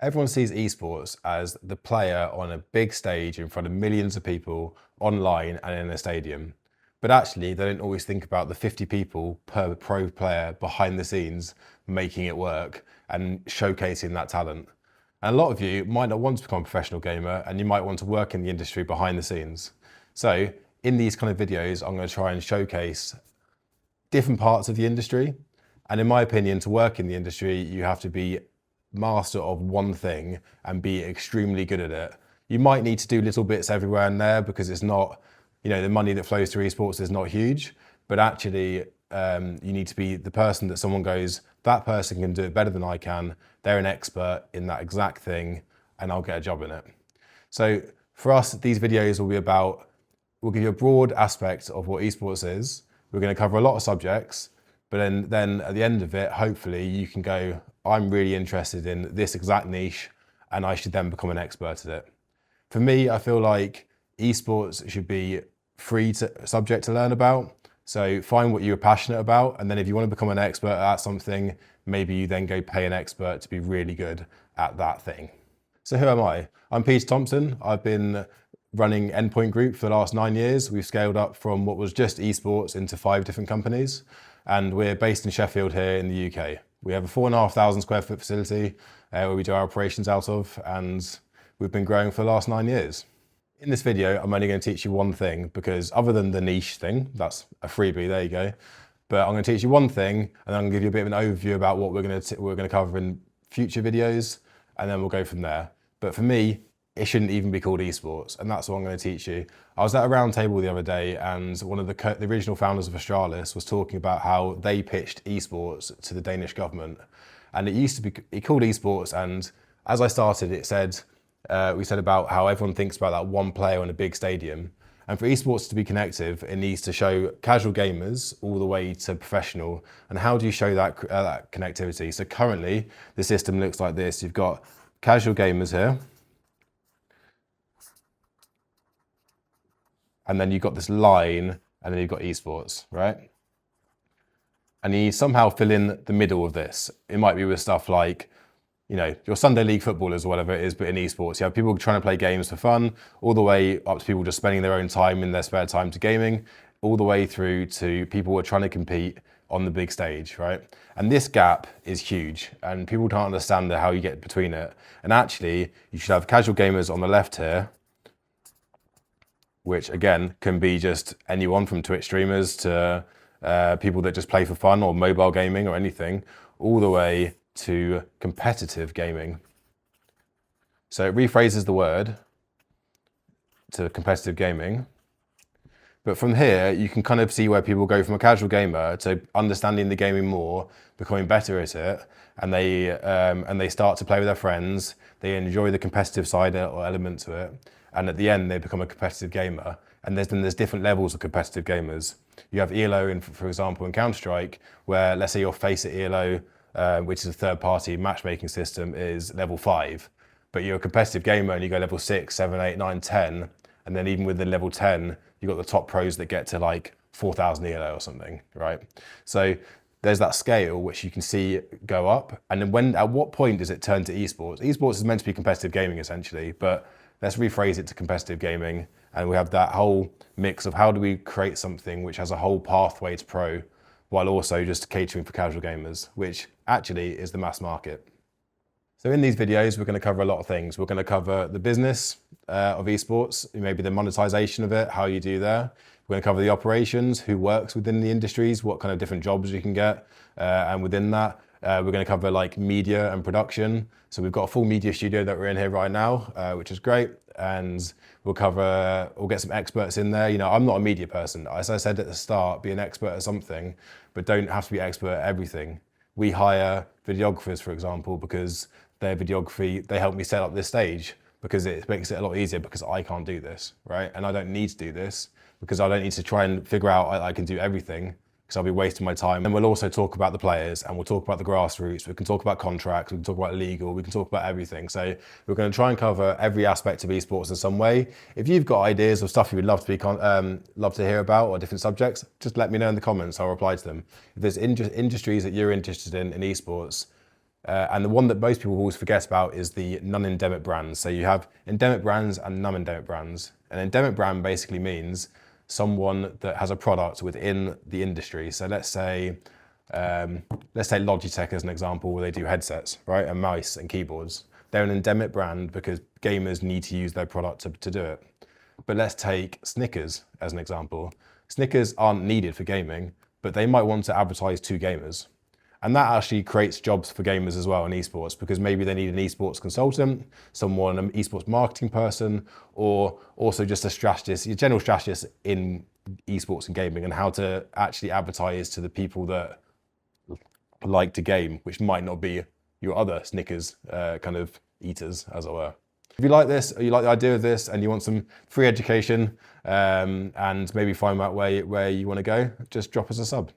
Everyone sees esports as the player on a big stage in front of millions of people online and in a stadium. But actually, they don't always think about the 50 people per pro player behind the scenes making it work and showcasing that talent. And a lot of you might not want to become a professional gamer and you might want to work in the industry behind the scenes. So in these kind of videos, I'm going to try and showcase different parts of the industry. And in my opinion, to work in the industry, you have to be master of one thing and be extremely good at it. You might need to do little bits everywhere and there because it's not, the money that flows through esports is not huge, but actually you need to be the person that someone goes, that person can do it better than I can. They're an expert in that exact thing and I'll get a job in it. So for us, these videos will be about, we'll give you a broad aspect of what esports is. We're going to cover a lot of subjects, but then at the end of it, hopefully you can go, I'm really interested in this exact niche and I should then become an expert at it. For me, I feel like esports should be free subject to learn about. So find what you're passionate about. And then if you want to become an expert at something, maybe you then go pay an expert to be really good at that thing. So who am I? I'm Pete Thompson. I've been running Endpoint Group for the last 9 years. We've scaled up from what was just esports into 5 different companies. And we're based in Sheffield here in the UK. We have a 4,500 square foot facility where we do our operations out of, and we've been growing for the last 9 years. In this video, I'm only going to teach you one thing because other than the niche thing, that's a freebie, there you go. But I'm going to teach you one thing and I'm going to give you a bit of an overview about what we're going to cover in future videos, and then we'll go from there. But for me, it shouldn't even be called esports, and that's what I'm going to teach you. I was at a round table the other day and one of the original founders of Astralis was talking about how they pitched esports to the Danish government. And it used to be called esports, and as I started, we said about how everyone thinks about that one player in a big stadium. And for esports to be connective, it needs to show casual gamers all the way to professional. And how do you show that connectivity? So currently, the system looks like this. You've got casual gamers here. And then you've got this line, and then you've got esports, right? And you somehow fill in the middle of this. It might be with stuff like, your Sunday league footballers or whatever it is, but in esports, you have people trying to play games for fun, all the way up to people just spending their own time in their spare time to gaming, all the way through to people who are trying to compete on the big stage, right? And this gap is huge, and people don't understand how you get between it. And actually, you should have casual gamers on the left here, which again can be just anyone from Twitch streamers to people that just play for fun or mobile gaming or anything, all the way to competitive gaming. So it rephrases the word to competitive gaming. But from here, you can kind of see where people go from a casual gamer to understanding the gaming more, becoming better at it, and they start to play with their friends. They enjoy the competitive side or element to it, and at the end, they become a competitive gamer. And there's different levels of competitive gamers. You have ELO, for example, in Counter-Strike, where let's say your face at ELO, which is a third-party matchmaking system, is level 5. But you're a competitive gamer and you go level 6, 7, 8, 9, 10, and then even with the level 10, you've got the top pros that get to like 4,000 ELO or something, right? So there's that scale which you can see go up. And then at what point does it turn to esports? Esports is meant to be competitive gaming essentially, but let's rephrase it to competitive gaming. And we have that whole mix of how do we create something which has a whole pathway to pro, while also just catering for casual gamers, which actually is the mass market. So in these videos, we're going to cover a lot of things. We're going to cover the business of esports, maybe the monetization of it, how you do there. We're going to cover the operations, who works within the industries, what kind of different jobs you can get. And within that, we're going to cover like media and production. So we've got a full media studio that we're in here right now, which is great. And we'll get some experts in there. I'm not a media person. As I said at the start, be an expert at something, but don't have to be expert at everything. We hire videographers, for example, because their videography, they help me set up this stage because it makes it a lot easier because I can't do this, right? And I don't need to do this because I don't need to try and figure out I can do everything because I'll be wasting my time. And we'll also talk about the players and we'll talk about the grassroots. We can talk about contracts, we can talk about legal, we can talk about everything. So we're going to try and cover every aspect of esports in some way. If you've got ideas of stuff you would love to hear about or different subjects, just let me know in the comments, I'll reply to them. If there's industries that you're interested in esports, And the one that most people always forget about is the non-endemic brands. So you have endemic brands and non-endemic brands. An endemic brand basically means someone that has a product within the industry. So let's say Logitech as an example, where they do headsets, right? And mice and keyboards. They're an endemic brand because gamers need to use their product to do it. But let's take Snickers as an example. Snickers aren't needed for gaming, but they might want to advertise to gamers. And that actually creates jobs for gamers as well in esports, because maybe they need an esports consultant, someone, an esports marketing person, or also just a strategist, a general strategist in esports and gaming, and how to actually advertise to the people that like to game, which might not be your other Snickers kind of eaters, as it were. If you like this, or you like the idea of this, and you want some free education, and maybe find out where you want to go, just drop us a sub.